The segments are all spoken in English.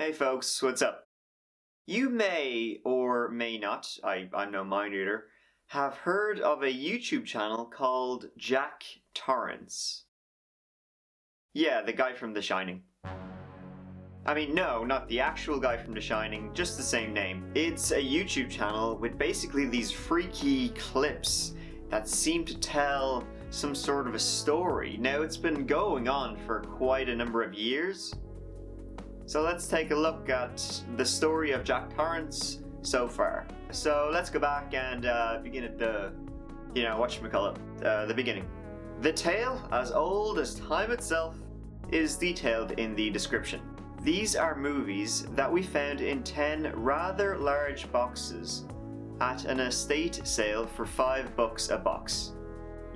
Hey folks, what's up? You may or may not, I'm no mind reader, have heard of a YouTube channel called Jack Torrance. Yeah, the guy from The Shining. I mean, no, not the actual guy from The Shining, just the same name. It's a YouTube channel with basically these freaky clips that seem to tell some sort of a story. Now, it's been going on for quite a number of years. So let's take a look at the story of Jack Torrance so far. So let's go back and begin at the beginning. The tale, as old as time itself, is detailed in the description. These are movies that we found in 10 rather large boxes at an estate sale for $5 a box.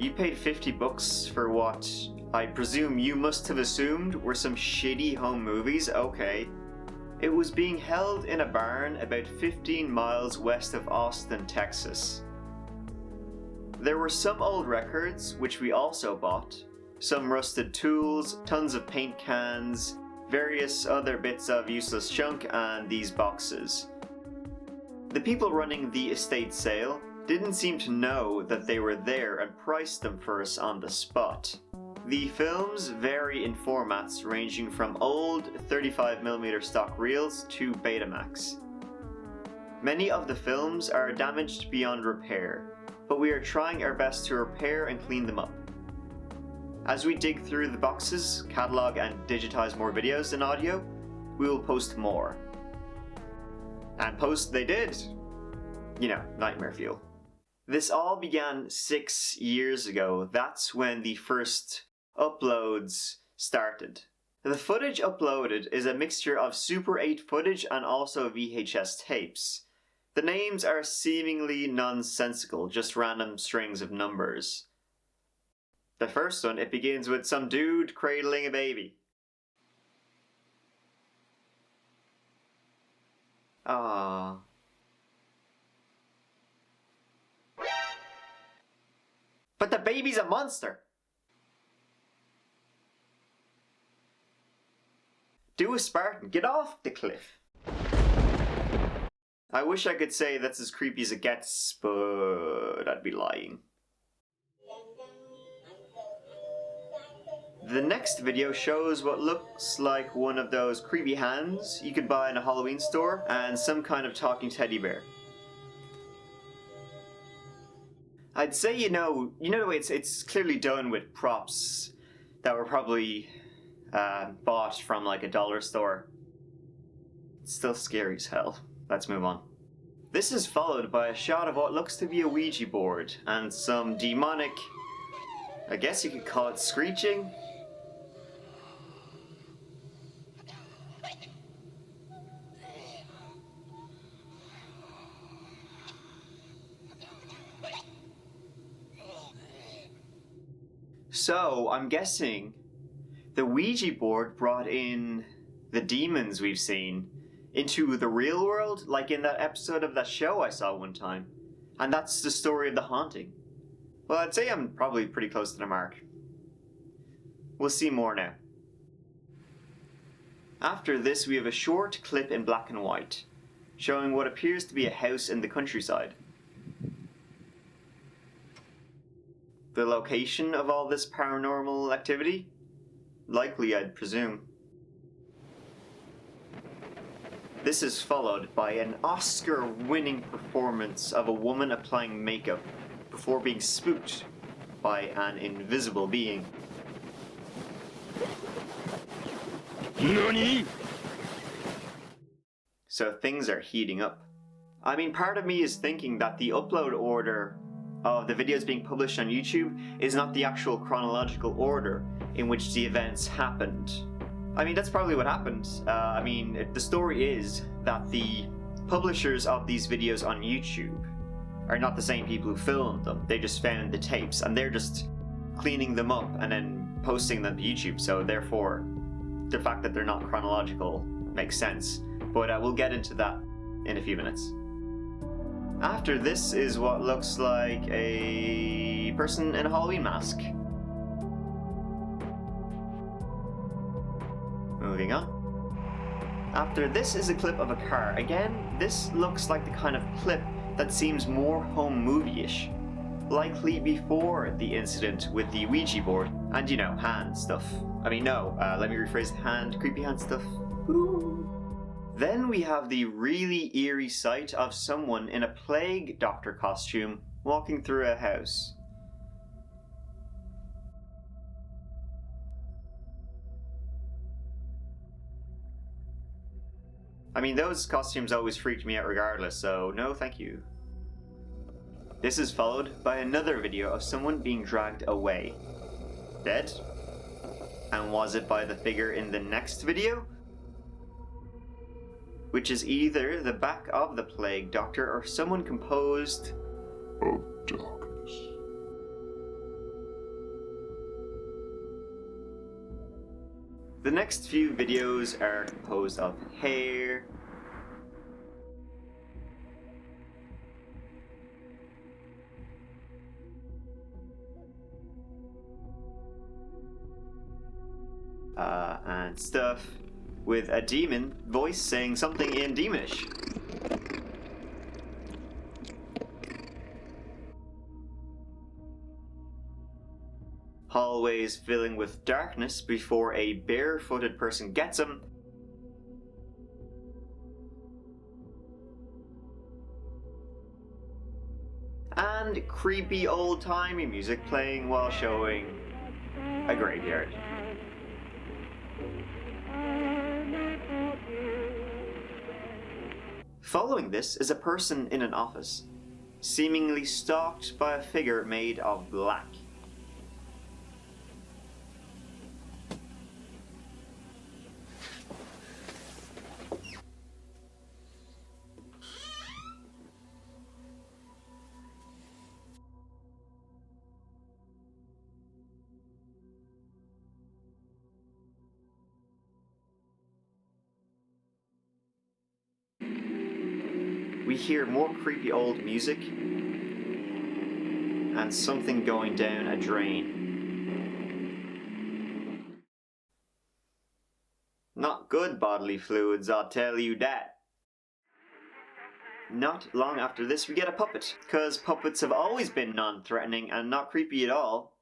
You paid $50 for what I presume you must have assumed were some shitty home movies. Okay. It was being held in a barn about 15 miles west of Austin, Texas. There were some old records, which we also bought, some rusted tools, tons of paint cans, various other bits of useless junk, and these boxes. The people running the estate sale didn't seem to know that they were there and priced them for us on the spot. The films vary in formats ranging from old 35mm stock reels to Betamax. Many of the films are damaged beyond repair, but we are trying our best to repair and clean them up. As we dig through the boxes, catalog and digitize more videos and audio, we will post more. And post they did. You know, nightmare fuel. This all began 6 years ago. That's when the first uploads started. The footage uploaded is a mixture of Super 8 footage and also VHS tapes. The names are seemingly nonsensical, just random strings of numbers. The first one, it begins with some dude cradling a baby. Ah. But the baby's a monster! Do a Spartan, get off the cliff! I wish I could say that's as creepy as it gets, but I'd be lying. The next video shows what looks like one of those creepy hands you could buy in a Halloween store and some kind of talking teddy bear. I'd say, you know the way it's clearly done with props that were probably bought from like a dollar store. It's still scary as hell. Let's move on. This is followed by a shot of what looks to be a Ouija board and some demonic, I guess you could call it screeching. So, I'm guessing the Ouija board brought in the demons we've seen into the real world, like in that episode of that show I saw one time. And that's the story of the haunting. Well, I'd say I'm probably pretty close to the mark. We'll see more now. After this, we have a short clip in black and white, showing what appears to be a house in the countryside. The location of all this paranormal activity? Likely, I'd presume. This is followed by an Oscar-winning performance of a woman applying makeup before being spooked by an invisible being. NANI? So things are heating up. I mean, part of me is thinking that the upload order of the videos being published on YouTube is not the actual chronological order in which the events happened. I mean, that's probably what happened. The story is that the publishers of these videos on YouTube are not the same people who filmed them. They just found the tapes and they're just cleaning them up and then posting them to YouTube. So therefore, the fact that they're not chronological makes sense. But we'll get into that in a few minutes. After this is what looks like a person in a Halloween mask. Moving on. After this is a clip of a car. Again, this looks like the kind of clip that seems more home movie-ish. Likely before the incident with the Ouija board and, you know, hand stuff. I mean, no, let me rephrase, creepy hand stuff. Ooh. Then we have the really eerie sight of someone in a plague doctor costume walking through a house. I mean, those costumes always freaked me out regardless, so no thank you. This is followed by another video of someone being dragged away. Dead? And was it by the figure in the next video? Which is either the back of the plague doctor or someone composed of darkness. The next few videos are composed of hair, and stuff, with a demon voice saying something in demonish. Hallways filling with darkness before a barefooted person gets him. And creepy old-timey music playing while showing a graveyard. Following this is a person in an office, seemingly stalked by a figure made of black. We hear more creepy old music and something going down a drain. Not good bodily fluids, I'll tell you that. Not long after this we get a puppet, because puppets have always been non-threatening and not creepy at all.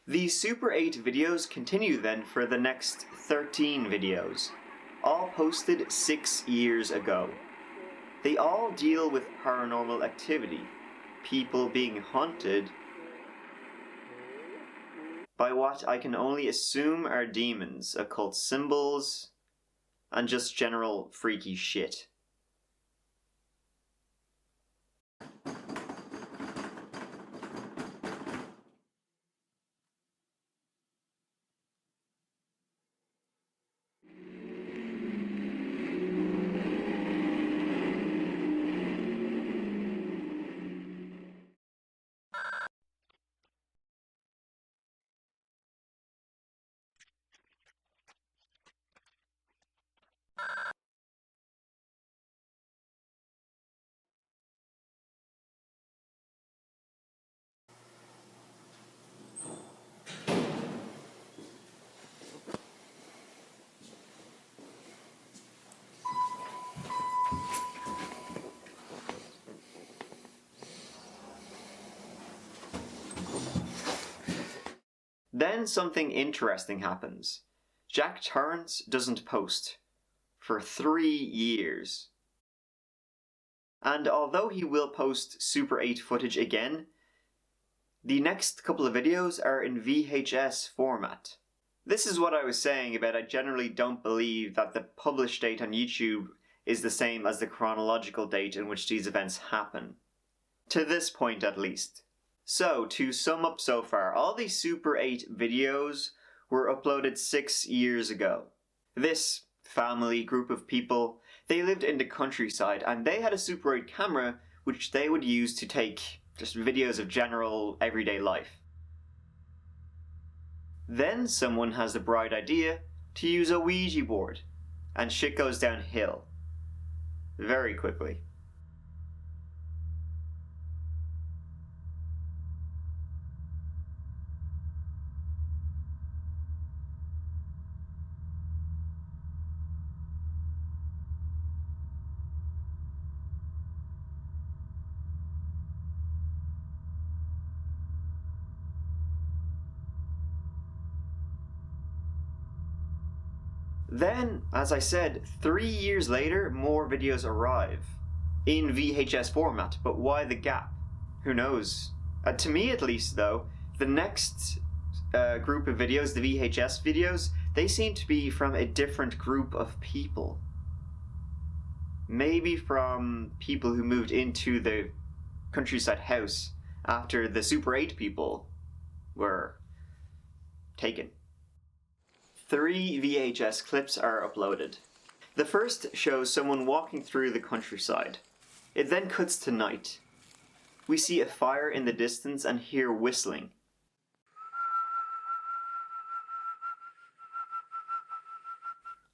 The Super 8 videos continue then for the next 13 videos. All posted 6 years ago. They all deal with paranormal activity, people being haunted by what I can only assume are demons, occult symbols, and just general freaky shit. Then something interesting happens. Jack Torrance doesn't post for 3 years. And although he will post Super 8 footage again, the next couple of videos are in VHS format. This is what I was saying about I generally don't believe that the published date on YouTube is the same as the chronological date in which these events happen. To this point at least. So, to sum up so far, all these Super 8 videos were uploaded 6 years ago. This family group of people, they lived in the countryside and they had a Super 8 camera which they would use to take just videos of general everyday life. Then someone has the bright idea to use a Ouija board and shit goes downhill. Very quickly. Then, as I said, 3 years later, more videos arrive. In VHS format, but why the gap? Who knows? To me at least though, the next group of videos, the VHS videos, they seem to be from a different group of people. Maybe from people who moved into the countryside house after the Super 8 people were taken. 3 VHS clips are uploaded. The first shows someone walking through the countryside. It then cuts to night. We see a fire in the distance and hear whistling.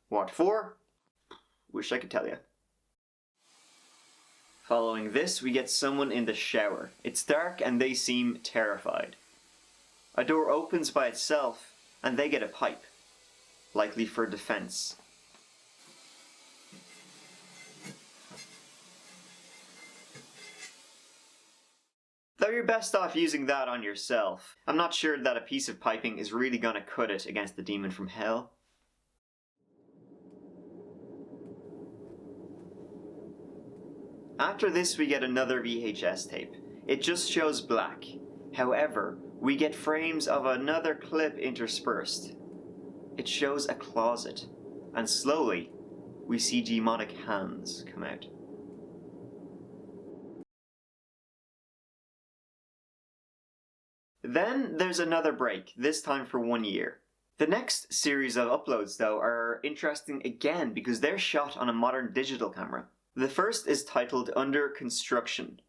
What for? Wish I could tell you. Following this, we get someone in the shower. It's dark and they seem terrified. A door opens by itself and they get a pipe, likely for defense. Though you're best off using that on yourself. I'm not sure that a piece of piping is really gonna cut it against the demon from hell. After this we get another VHS tape. It just shows black. However, we get frames of another clip interspersed. It shows a closet, and slowly we see demonic hands come out. Then there's another break, this time for 1 year. The next series of uploads though are interesting again because they're shot on a modern digital camera. The first is titled Under Construction.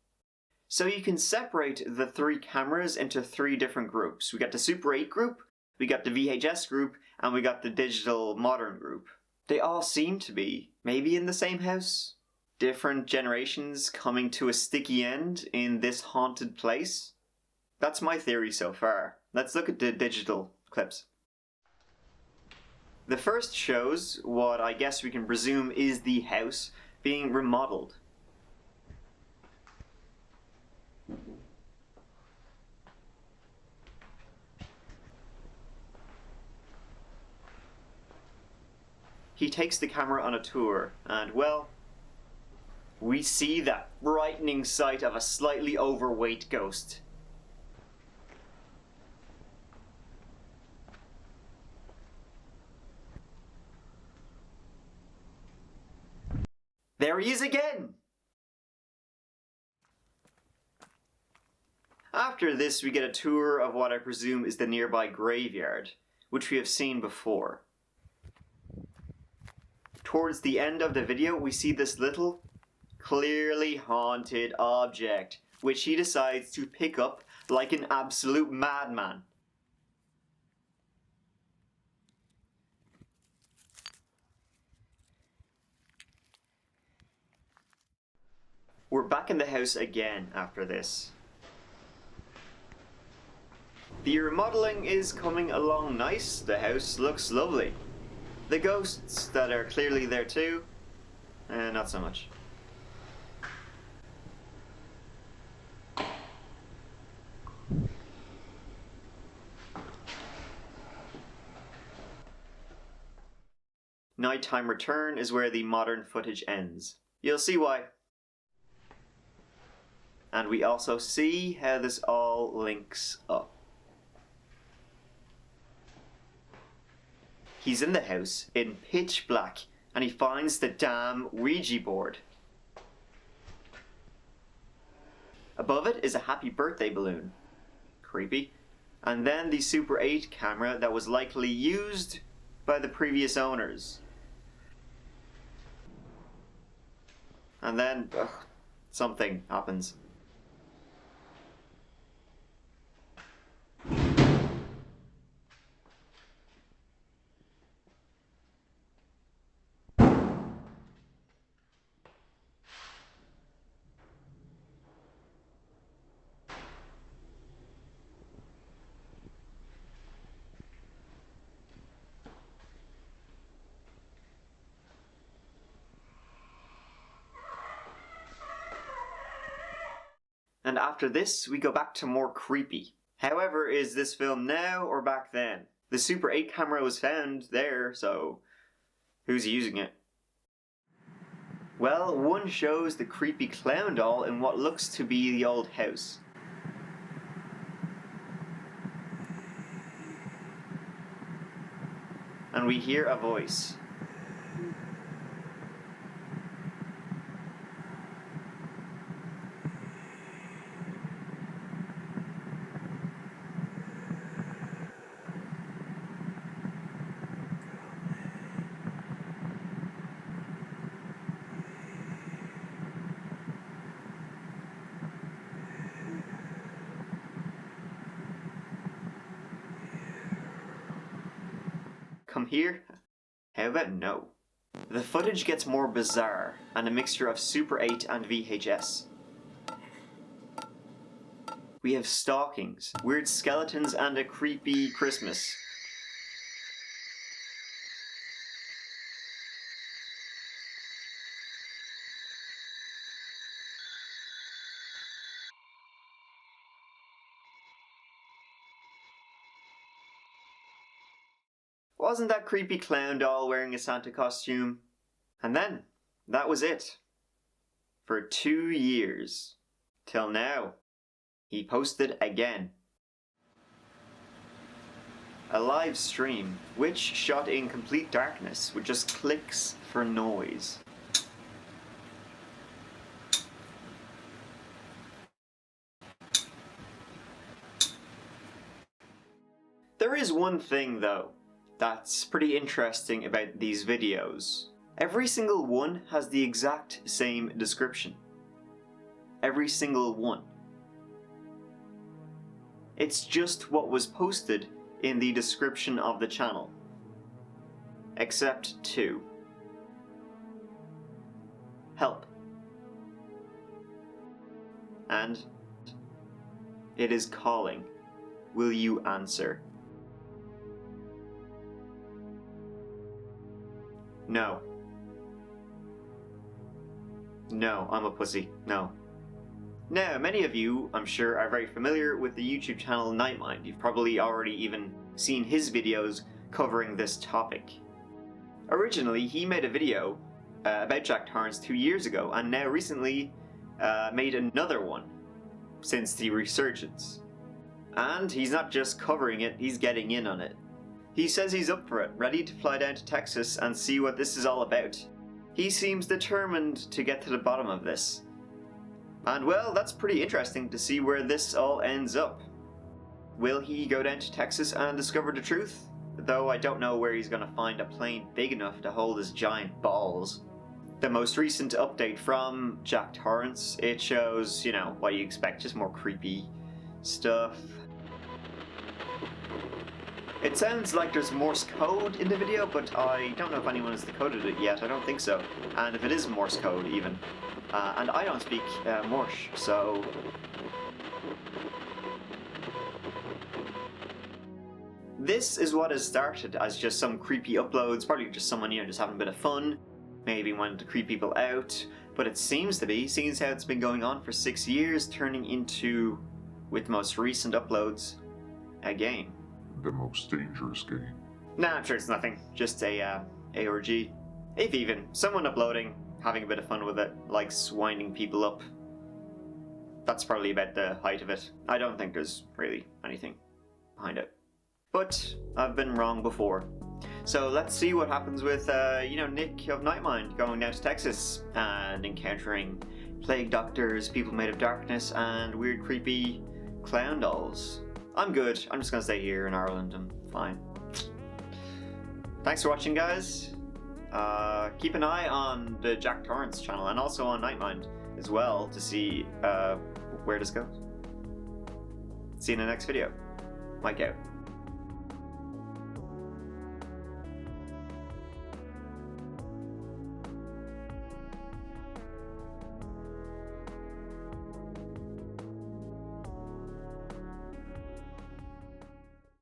So you can separate the 3 cameras into 3 different groups. We got the Super 8 group, we got the VHS group, and we got the digital modern group. They all seem to be maybe in the same house. Different generations coming to a sticky end in this haunted place. That's my theory so far. Let's look at the digital clips. The first shows what I guess we can presume is the house being remodeled. He takes the camera on a tour, and well, we see that frightening sight of a slightly overweight ghost. There he is again! After this, we get a tour of what I presume is the nearby graveyard, which we have seen before. Towards the end of the video, we see this little, clearly haunted object, which he decides to pick up like an absolute madman. We're back in the house again after this. The remodeling is coming along nice. The house looks lovely. The ghosts that are clearly there too, not so much. Nighttime return is where the modern footage ends. You'll see why. And we also see how this all links up. He's in the house in pitch black and he finds the damn Ouija board. Above it is a happy birthday balloon. Creepy. And then the Super 8 camera that was likely used by the previous owners. And then, something happens. And after this, we go back to more creepy. However, is this film now or back then? The Super 8 camera was found there, so Who's using it? Well, one shows the creepy clown doll in what looks to be the old house. And we hear a voice. Come here? How about no? The footage gets more bizarre, and a mixture of Super 8 and VHS. We have stalkings, weird skeletons, and a creepy Christmas. Wasn't that creepy clown doll wearing a Santa costume? And then, that was it. For 2 years. Till now. He posted again. A live stream, which shot in complete darkness with just clicks for noise. There is one thing though that's pretty interesting about these videos. Every single one has the exact same description. Every single one. It's just what was posted in the description of the channel. Except 2. Help. And it is calling. Will you answer? No. No, I'm a pussy. No. Now, many of you, I'm sure, are very familiar with the YouTube channel Nightmind. You've probably already even seen his videos covering this topic. Originally, he made a video about Jack Torrance 2 years ago, and now recently made another one since the resurgence. And he's not just covering it, he's getting in on it. He says he's up for it, ready to fly down to Texas and see what this is all about. He seems determined to get to the bottom of this. And well, that's pretty interesting to see where this all ends up. Will he go down to Texas and discover the truth? Though I don't know where he's gonna find a plane big enough to hold his giant balls. The most recent update from Jack Torrance, it shows, you know, what you expect, just more creepy stuff. It sounds like there's Morse code in the video, but I don't know if anyone has decoded it yet. I don't think so. And if it is Morse code, even. And I don't speak Morse, so... This is what has started as just some creepy uploads, probably just someone, you know, just having a bit of fun, maybe wanting to creep people out, but it seems to be, seeing as how it's been going on for 6 years, turning into, with the most recent uploads, a game. The most dangerous game. Nah, I'm sure it's nothing. Just a ARG. If even. Someone uploading, having a bit of fun with it, likes winding people up. That's probably about the height of it. I don't think there's really anything behind it. But I've been wrong before. So let's see what happens with, Nick of Nightmind going down to Texas and encountering plague doctors, people made of darkness, and weird creepy clown dolls. I'm good. I'm just gonna stay here in Ireland. I'm fine. Thanks for watching, guys. Keep an eye on the Jack Torrance channel and also on Nightmind as well to see where this goes. See you in the next video. Mike out.